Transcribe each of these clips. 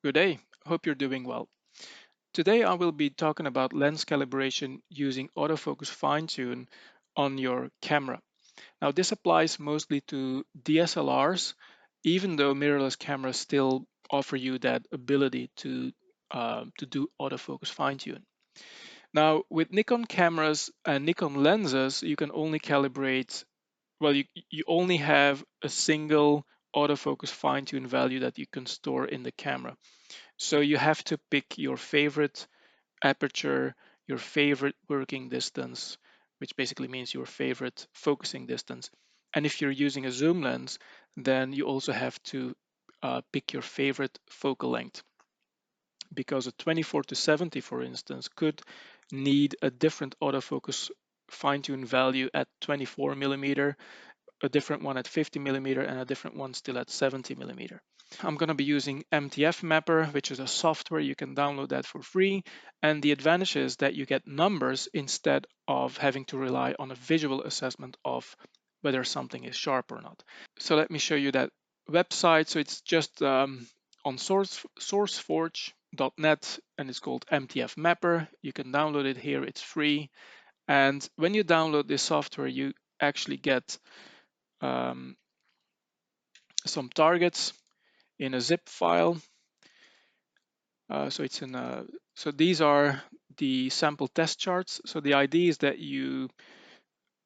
Good day, hope you're doing well. Today I will be talking about lens calibration using autofocus fine-tune on your camera. Now this applies mostly to DSLRs, even though mirrorless cameras still offer you that ability to do autofocus fine-tune. Now with Nikon cameras and Nikon lenses, you can only calibrate, well, you only have a single autofocus fine-tune value that you can store in the camera. So you have to pick your favorite aperture, your favorite working distance, which basically means your favorite focusing distance. And if you're using a zoom lens, then you also have to pick your favorite focal length, because a 24 to 70, for instance, could need a different autofocus fine-tune value at 24 millimeter, a different one at 50 millimeter, and a different one still at 70 millimeter. I'm going to be using MTF Mapper, which is a software. You can download that for free. And the advantage is that you get numbers instead of having to rely on a visual assessment of whether something is sharp or not. So let me show you that website. So it's just on sourceforge.net, and it's called MTF Mapper. You can download it here. It's free. And when you download this software, you actually get some targets in a zip file. So these are the sample test charts. So the idea is that you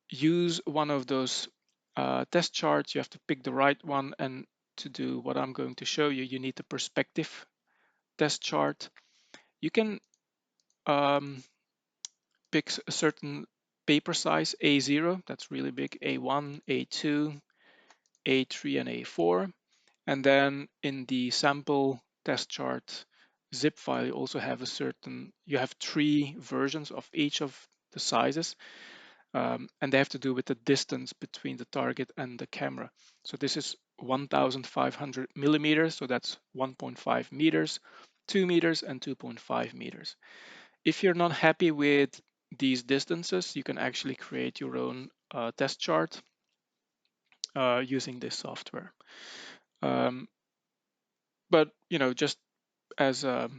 use one of those test charts. You have to pick the right one, and to do what I'm going to show you, you need the perspective test chart. You can pick a certain paper size, A0, that's really big, A1, A2, A3, and A4. And then in the sample test chart zip file, you also have you have 3 versions of each of the sizes, and they have to do with the distance between the target and the camera. So this is 1500 millimeters, so that's 1.5 meters, 2 meters, and 2.5 meters. If you're not happy with these distances, you can actually create your own test chart using this software. But just as a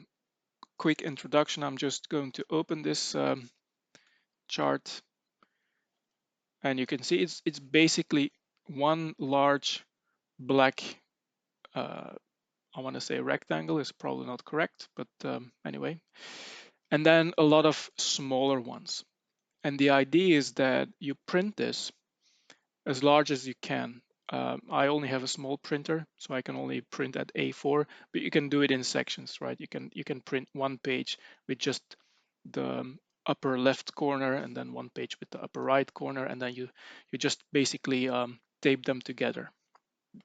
quick introduction, I'm just going to open this chart, and you can see it's basically one large black, I want to say rectangle is probably not correct, but anyway, and then a lot of smaller ones. And the idea is that you print this as large as you can. I only have a small printer, so I can only print at A4, but you can do it in sections, right? You can print one page with just the upper left corner, and then one page with the upper right corner, and then you just basically tape them together.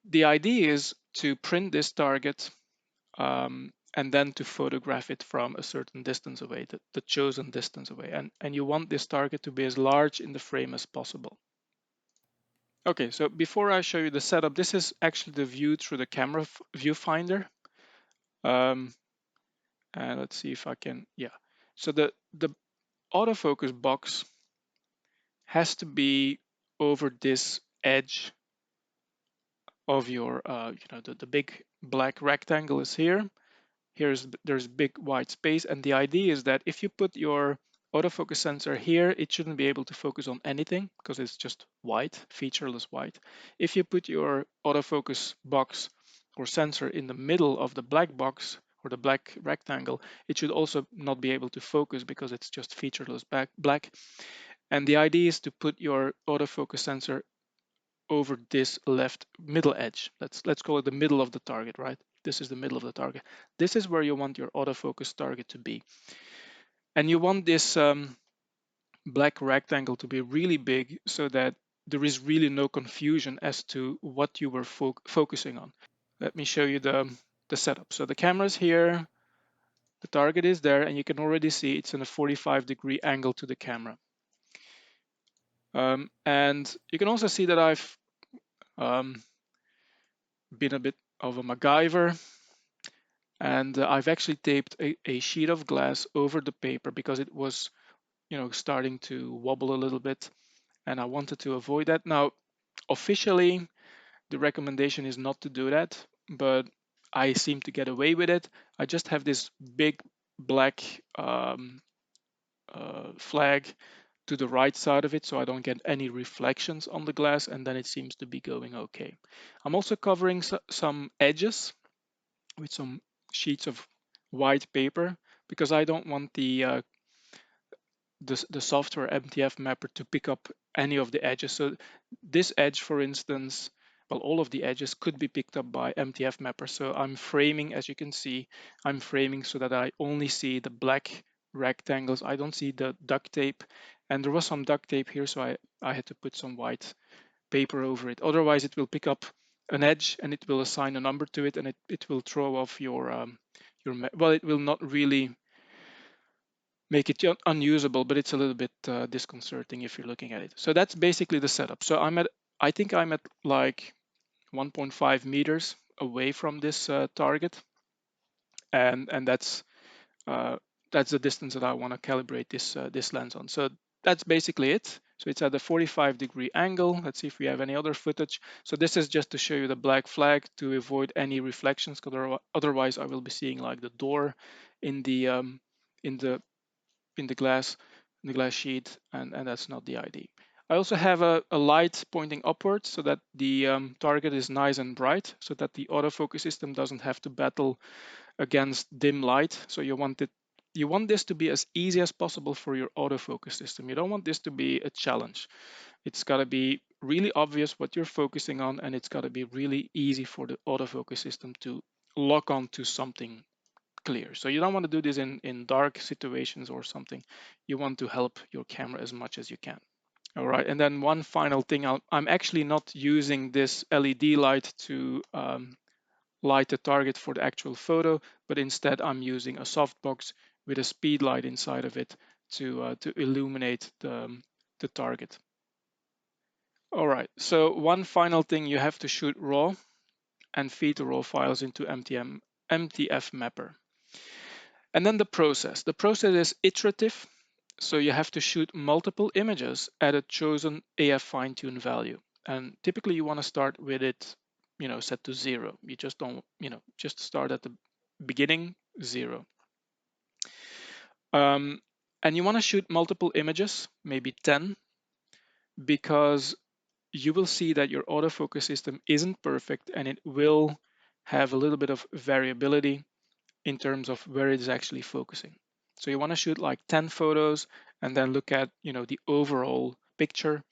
The idea is to print this target and then to photograph it from a certain distance away, the chosen distance away, and you want this target to be as large in the frame as possible. Okay, so before I show you the setup, this is actually the view through the camera viewfinder. And let's see if I can, yeah. So the autofocus box has to be over this edge of your, the big black rectangle is here. There's big white space, and the idea is that if you put your autofocus sensor here, it shouldn't be able to focus on anything because it's just white, featureless white. If you put your autofocus box or sensor in the middle of the black box or the black rectangle, it should also not be able to focus because it's just featureless black. And the idea is to put your autofocus sensor over this left middle edge. Let's call it the middle of the target, right? This is the middle of the target. This is where you want your autofocus target to be. And you want this black rectangle to be really big so that there is really no confusion as to what you were focusing on. Let me show you the setup. So the camera's here, the target is there, and you can already see it's in a 45-degree angle to the camera. And you can also see that I've been a bit of a MacGyver, and I've actually taped a sheet of glass over the paper because it was starting to wobble a little bit, and I wanted to avoid that. Now officially the recommendation is not to do that, but I seem to get away with it. I just have this big black flag to the right side of it so I don't get any reflections on the glass, and then it seems to be going okay. I'm also covering some edges with some sheets of white paper because I don't want the software MTF mapper to pick up any of the edges. So this edge, for instance, well, all of the edges could be picked up by MTF mapper. So I'm framing, as you can see, I'm framing so that I only see the black rectangles. I don't see the duct tape. And there was some duct tape here, so I had to put some white paper over it. Otherwise, it will pick up an edge and it will assign a number to it, and it will throw off well, it will not really make it unusable, but it's a little bit disconcerting if you're looking at it. So that's basically the setup. So I think I'm at like 1.5 meters away from this target, and uh, that's the distance that I want to calibrate this lens on. So that's basically it. So it's at a 45-degree angle. Let's see if we have any other footage. So this is just to show you the black flag to avoid any reflections, because otherwise I will be seeing like the door in the in the in the glass sheet, and that's not the idea. I also have a light pointing upwards so that the target is nice and bright, so that the autofocus system doesn't have to battle against dim light. So you want this to be as easy as possible for your autofocus system. You don't want this to be a challenge. It's got to be really obvious what you're focusing on, and it's got to be really easy for the autofocus system to lock on to something clear. So you don't want to do this in dark situations or something. You want to help your camera as much as you can. All right, and then one final thing, I'm actually not using this LED light to light the target for the actual photo, but instead I'm using a softbox with a speed light inside of it to illuminate the target. All right, so one final thing, you have to shoot RAW and feed the RAW files into MTF mapper. And then the process. The process is iterative, so you have to shoot multiple images at a chosen AF fine-tune value. And typically you want to start with it, set to 0. You just don't, just start at the beginning, 0. Um, and you want to shoot multiple images, maybe 10, because you will see that your autofocus system isn't perfect and it will have a little bit of variability in terms of where it's actually focusing. So you want to shoot like 10 photos and then look at, the overall picture,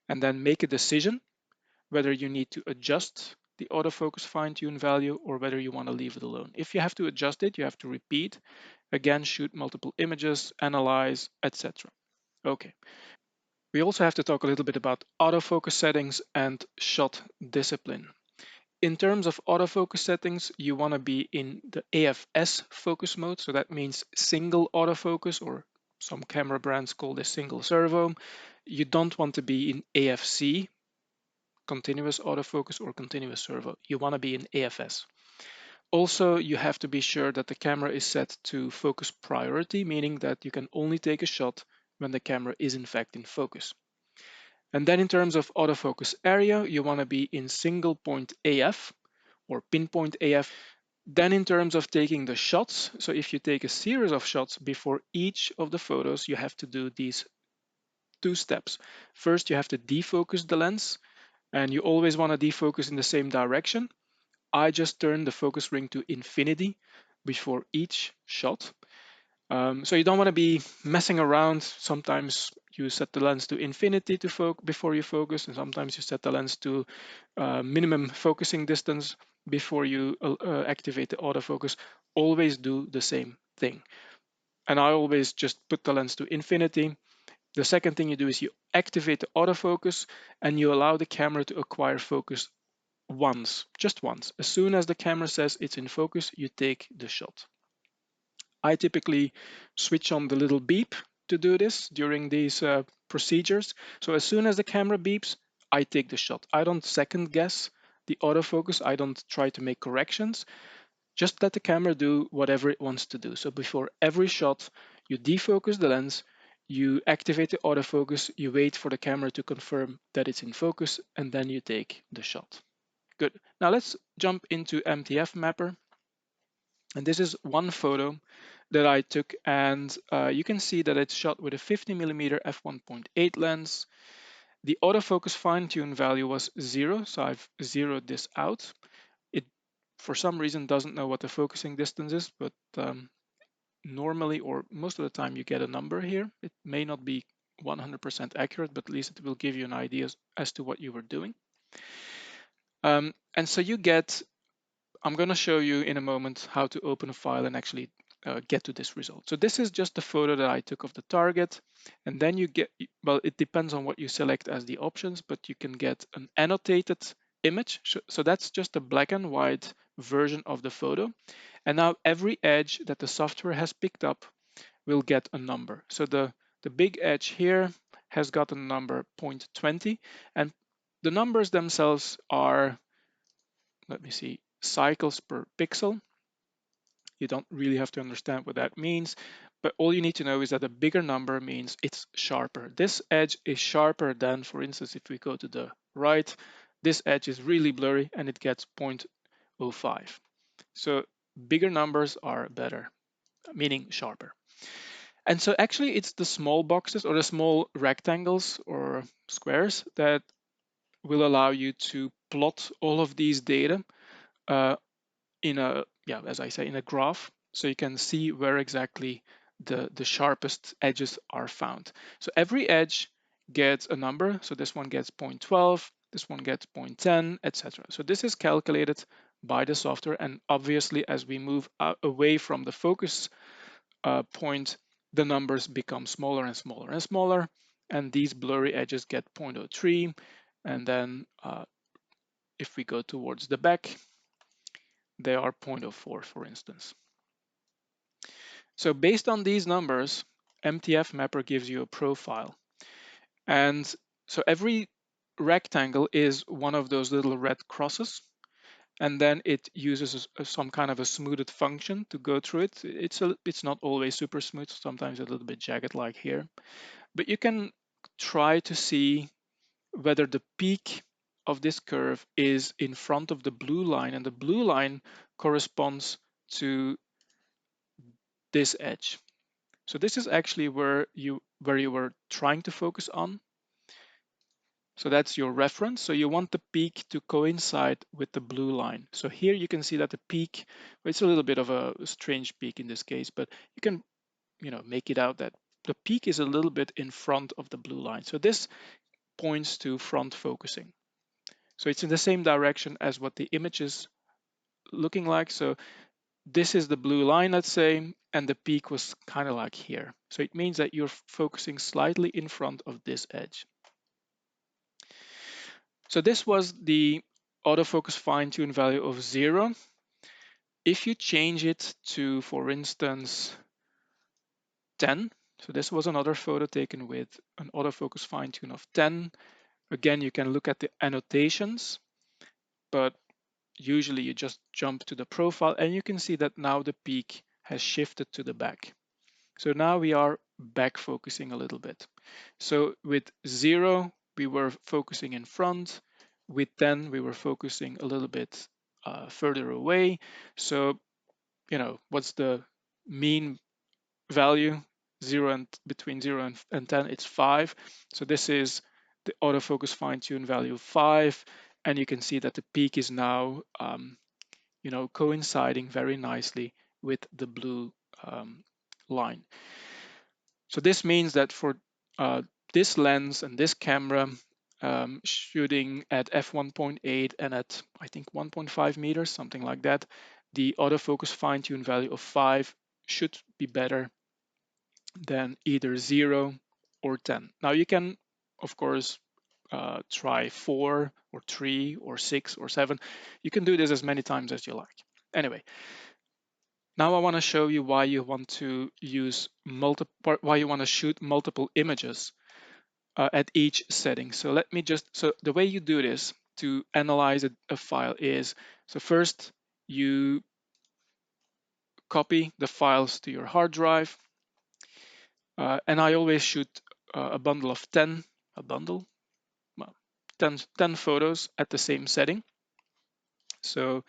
and then make a decision whether you need to adjust the autofocus fine-tune value or whether you want to leave it alone. If you have to adjust it, you have to repeat, again, shoot multiple images, analyze, etc. Okay. We also have to talk a little bit about autofocus settings and shot discipline. In terms of autofocus settings, you want to be in the AFS focus mode. So that means single autofocus, or some camera brands call this single servo. You don't want to be in AFC, continuous autofocus, or continuous servo. You want to be in AFS. Also, you have to be sure that the camera is set to focus priority, meaning that you can only take a shot when the camera is in fact in focus. And then in terms of autofocus area, you want to be in single point AF or pinpoint AF. Then in terms of taking the shots, so if you take a series of shots before each of the photos, you have to do these 2 steps. First, you have to defocus the lens, and you always want to defocus in the same direction. I just turn the focus ring to infinity before each shot. So you don't want to be messing around. Sometimes you set the lens to infinity before you focus, and sometimes you set the lens to minimum focusing distance before you activate the autofocus. Always do the same thing. And I always just put the lens to infinity. The second thing you do is you activate the autofocus and you allow the camera to acquire focus once, just once. As soon as the camera says it's in focus, you take the shot. I typically switch on the little beep to do this during these procedures. So as soon as the camera beeps, I take the shot. I don't second guess the autofocus. I don't try to make corrections. Just let the camera do whatever it wants to do. So before every shot, you defocus the lens, you activate the autofocus, you wait for the camera to confirm that it's in focus, and then you take the shot. Good. Now let's jump into MTF Mapper. And this is one photo that I took, and you can see that it's shot with a 50mm f1.8 lens. The autofocus fine-tune value was 0, so I've zeroed this out. It, for some reason, doesn't know what the focusing distance is, but normally, or most of the time, you get a number here. It may not be 100% accurate, but at least it will give you an idea as to what you were doing. And so you get, I'm going to show you in a moment how to open a file and actually get to this result. So this is just the photo that I took of the target, and then you get, well, it depends on what you select as the options, but you can get an annotated image. So that's just a black and white version of the photo. And now every edge that the software has picked up will get a number. So the big edge here has got a number 0.20, and the numbers themselves are, let me see, cycles per pixel. You don't really have to understand what that means, but all you need to know is that a bigger number means it's sharper. This edge is sharper than, for instance, if we go to the right, this edge is really blurry and it gets 0.05. So bigger numbers are better, meaning sharper. And so actually it's the small boxes or the small rectangles or squares that will allow you to plot all of these data in a, yeah, as I say, in a graph, so you can see where exactly the sharpest edges are found. So every edge gets a number. So this one gets 0.12, this one gets 0.10, etc. So this is calculated by the software, and obviously as we move away from the focus point, the numbers become smaller and smaller and smaller, and these blurry edges get 0.03, and then if we go towards the back, they are 0.04, for instance. So based on these numbers, MTF Mapper gives you a profile. And so every rectangle is one of those little red crosses, and then it uses some kind of a smoothed function to go through it. It's not always super smooth, sometimes a little bit jagged like here, but you can try to see whether the peak of this curve is in front of the blue line, and the blue line corresponds to this edge. So this is actually where you were trying to focus on. So that's your reference. So you want the peak to coincide with the blue line. So here you can see that the peak, it's a little bit of a strange peak in this case, but you can, make it out that the peak is a little bit in front of the blue line. So this points to front focusing. So it's in the same direction as what the image is looking like. So this is the blue line, let's say, and the peak was kind of like here. So it means that you're focusing slightly in front of this edge. So this was the autofocus fine-tune value of 0. If you change it to, for instance, 10, so this was another photo taken with an autofocus fine-tune of 10. Again, you can look at the annotations, but usually you just jump to the profile and you can see that now the peak has shifted to the back. So now we are back focusing a little bit. So with 0, we were focusing in front. With 10, we were focusing a little bit further away. So, what's the mean value? Between 0 and 10, it's 5. So this is the autofocus fine-tune value of 5. And you can see that the peak is now, coinciding very nicely with the blue line. So this means that for this lens and this camera, shooting at f1.8 and at, I think, 1.5 meters, something like that, the autofocus fine-tune value of 5 should be better than either 0 or 10. Now you can, of course, try 4 or 3 or 6 or 7. You can do this as many times as you like. Anyway, now I want to show you why you want to why you want to shoot multiple images at each setting. So so the way you do this to analyze a file is, so first you copy the files to your hard drive. And I always shoot a bundle of 10, well, 10 photos at the same setting. So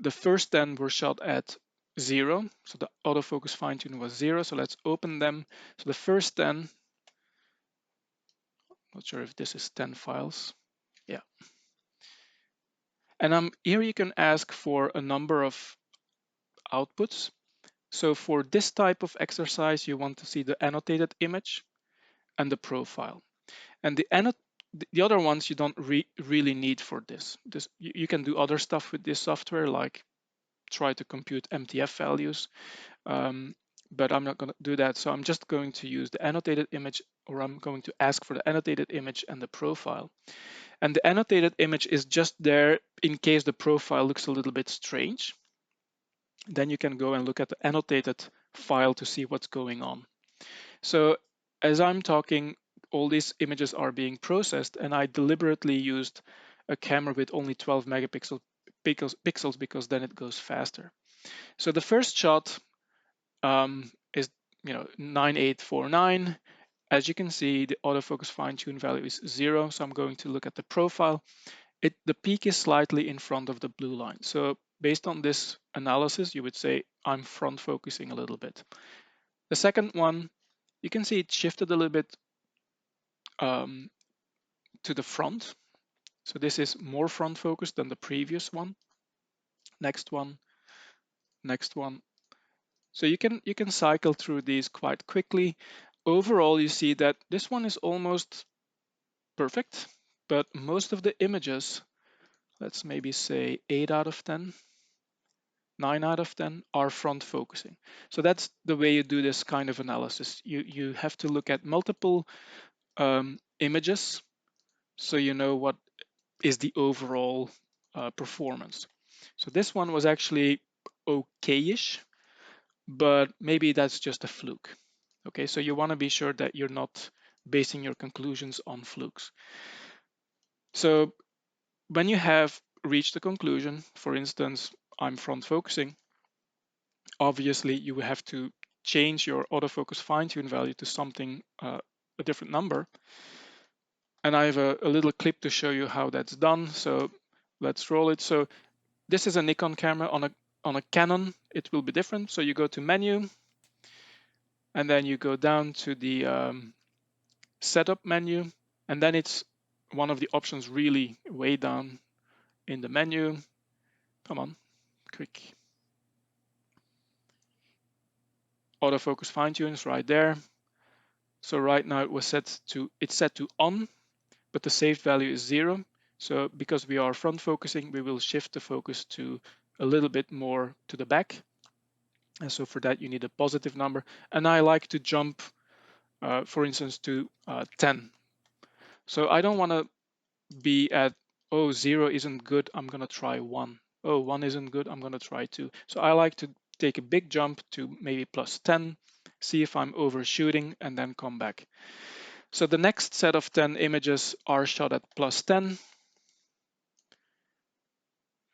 the first 10 were shot at 0. So the autofocus fine tune was 0. So let's open them. So the first 10, not sure if this is 10 files. Yeah. And here you can ask for a number of outputs. So for this type of exercise, you want to see the annotated image and the profile. And the other ones you don't really need for this. You can do other stuff with this software, like try to compute MTF values, but I'm not going to do that. So I'm just going to use the annotated image, or I'm going to ask for the annotated image and the profile. And the annotated image is just there in case the profile looks a little bit strange. Then you can go and look at the annotated file to see what's going on. So as I'm talking, all these images are being processed, and I deliberately used a camera with only 12 megapixels because then it goes faster. So the first shot is 9849. As you can see, the autofocus fine tune value is 0. So I'm going to look at the profile. The peak is slightly in front of the blue line. So based on this analysis, you would say I'm front focusing a little bit. The second one, you can see it shifted a little bit to the front. So this is more front focused than the previous one. Next one, next one. So you can cycle through these quite quickly. Overall, you see that this one is almost perfect, but most of the images, let's maybe say 8 out of 10, 9 out of 10 are front focusing. So that's the way you do this kind of analysis. You have to look at multiple images so you know what is the overall performance. So this one was actually okay-ish, but maybe that's just a fluke. Okay, so you want to be sure that you're not basing your conclusions on flukes. So when you have reached a conclusion, for instance, I'm front focusing, obviously you have to change your autofocus fine-tune value to something, a different number. And I have a little clip to show you how that's done. So let's roll it. So this is a Nikon camera. On a Canon, it will be different. So you go to menu, and then you go down to the setup menu, and then it's one of the options really way down in the menu. Come on, quick. Autofocus fine tune is right there. So right now it's set to on, but the saved value is 0. So because we are front focusing, we will shift the focus to a little bit more to the back. And so for that, you need a positive number. And I like to jump, for instance, to 10. So I don't want to be at, oh, 0 isn't good, I'm going to try 1. Oh, 1 isn't good, I'm going to try 2. So I like to take a big jump to maybe plus 10, see if I'm overshooting, and then come back. So the next set of 10 images are shot at plus 10.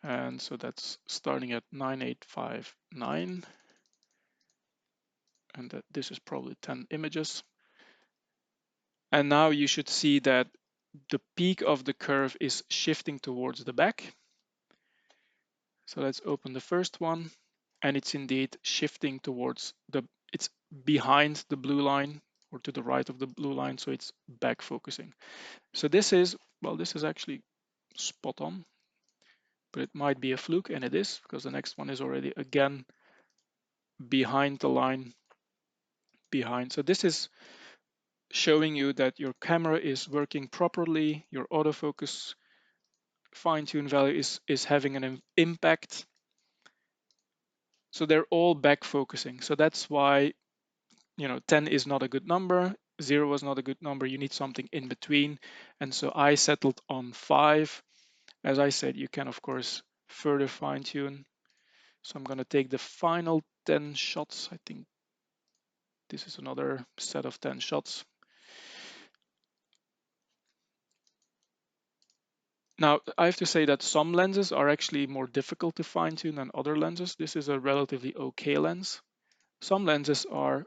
And so that's starting at 9859. And this is probably 10 images. And now you should see that the peak of the curve is shifting towards the back. So let's open the first one. And it's indeed shifting towards it's behind the blue line or to the right of the blue line. So it's back focusing. So this is actually spot on, but it might be a fluke, and it is, because the next one is already again behind the line behind. So this is showing you that your camera is working properly, your autofocus fine-tune value is having an impact. So they're all back focusing. So that's why 10 is not a good number, 0 was not a good number, you need something in between. And so I settled on 5. As I said, you can of course further fine-tune. So I'm going to take the final 10 shots. I think this is another set of 10 shots. Now, I have to say that some lenses are actually more difficult to fine-tune than other lenses. This is a relatively okay lens. Some lenses are,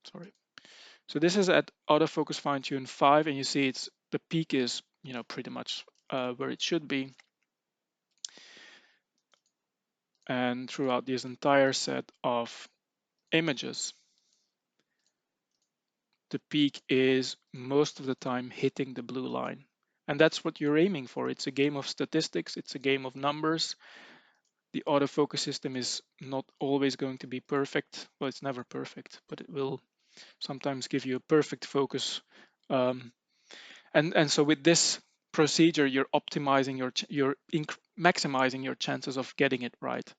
sorry. So this is at autofocus fine-tune 5, and you see the peak is, pretty much where it should be. and throughout this entire set of images, the peak is most of the time hitting the blue line. And that's what you're aiming for. It's a game of statistics, it's a game of numbers. The autofocus system is not always going to be perfect. Well, it's never perfect, but it will sometimes give you a perfect focus. Um, and so with this procedure, you're optimizing maximizing your chances of getting it right.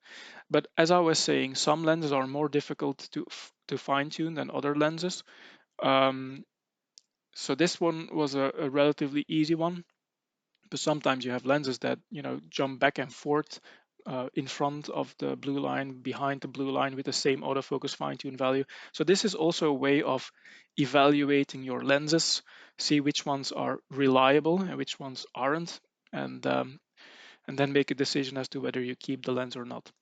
But as I was saying, some lenses are more difficult to fine tune than other lenses. Um, so this one was a relatively easy one, but sometimes you have lenses that jump back and forth in front of the blue line, behind the blue line with the same autofocus fine-tune value. So this is also a way of evaluating your lenses, see which ones are reliable and which ones aren't, and then make a decision as to whether you keep the lens or not.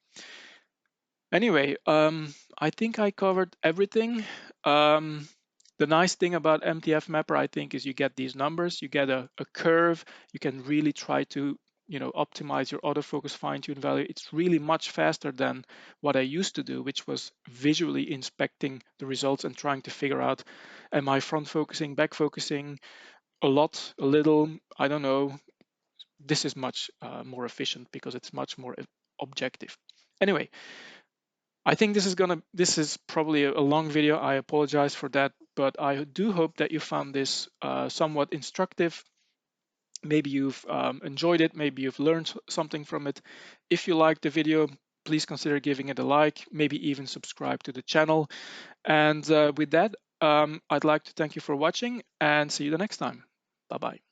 Anyway, I think I covered everything. The nice thing about MTF Mapper, I think, is you get these numbers, you get a curve, you can really try to optimize your autofocus fine-tune value. It's really much faster than what I used to do, which was visually inspecting the results and trying to figure out, am I front focusing, back focusing, a lot, a little, I don't know. This is much more efficient because it's much more objective. Anyway, I think this is probably a long video. I apologize for that, but I do hope that you found this somewhat instructive. Maybe you've enjoyed it, maybe you've learned something from it. If you liked the video, please consider giving it a like, maybe even subscribe to the channel. And with that, I'd like to thank you for watching and see you the next time. Bye-bye.